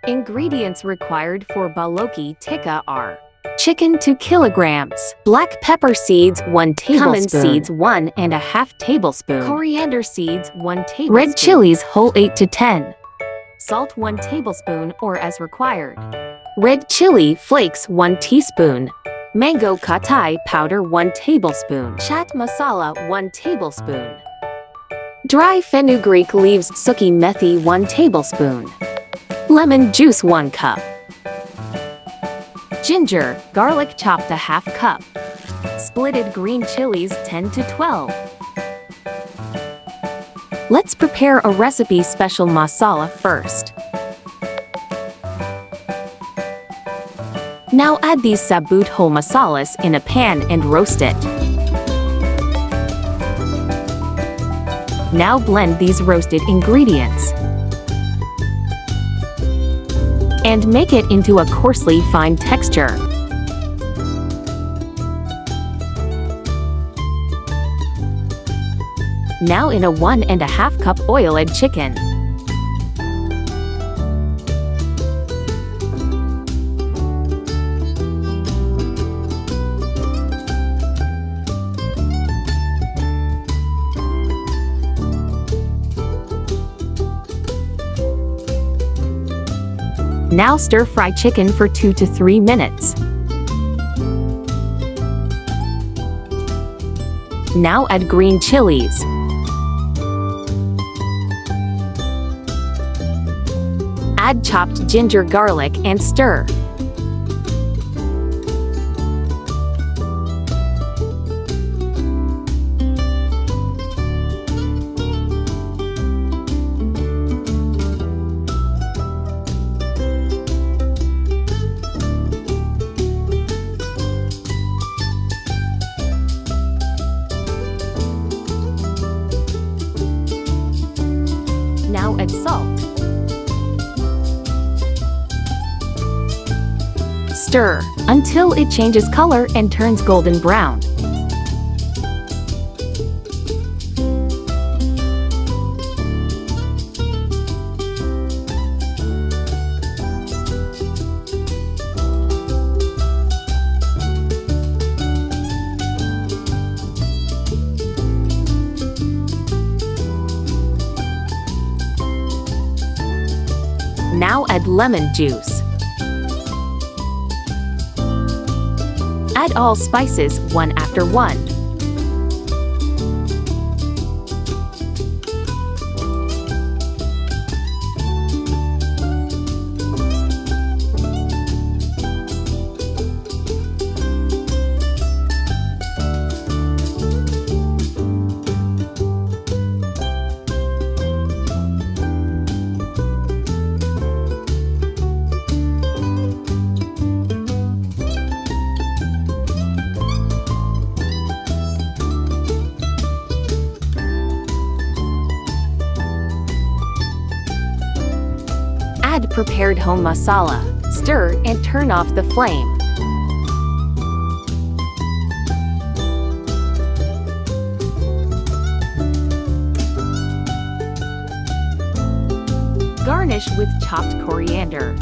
Ingredients required for Balochi tikka are: chicken 2 kilograms, black pepper seeds 1 tablespoon, cumin seeds 1½ tablespoon, coriander seeds 1 tablespoon, red chilies whole 8 to 10, salt 1 tablespoon or as required, red chili flakes 1 teaspoon, mango katai powder 1 tablespoon, chaat masala 1 tablespoon, dry fenugreek leaves suki methi 1 tablespoon, lemon juice 1 cup, ginger, garlic chopped ½ cup, splitted green chilies 10 to 12. Let's prepare a recipe special masala first. Now add these sabut whole masalas in a pan and roast it. Now blend these roasted ingredients and make it into a coarsely fine texture. Now in a 1½ cup oiled chicken. Now stir-fry chicken for 2 to 3 minutes. Now add green chilies. Add chopped ginger, garlic and stir. Now add salt. Stir until it changes color and turns golden brown. Now add lemon juice. Add all spices one after one. Add prepared home masala, stir and turn off the flame. Garnish with chopped coriander.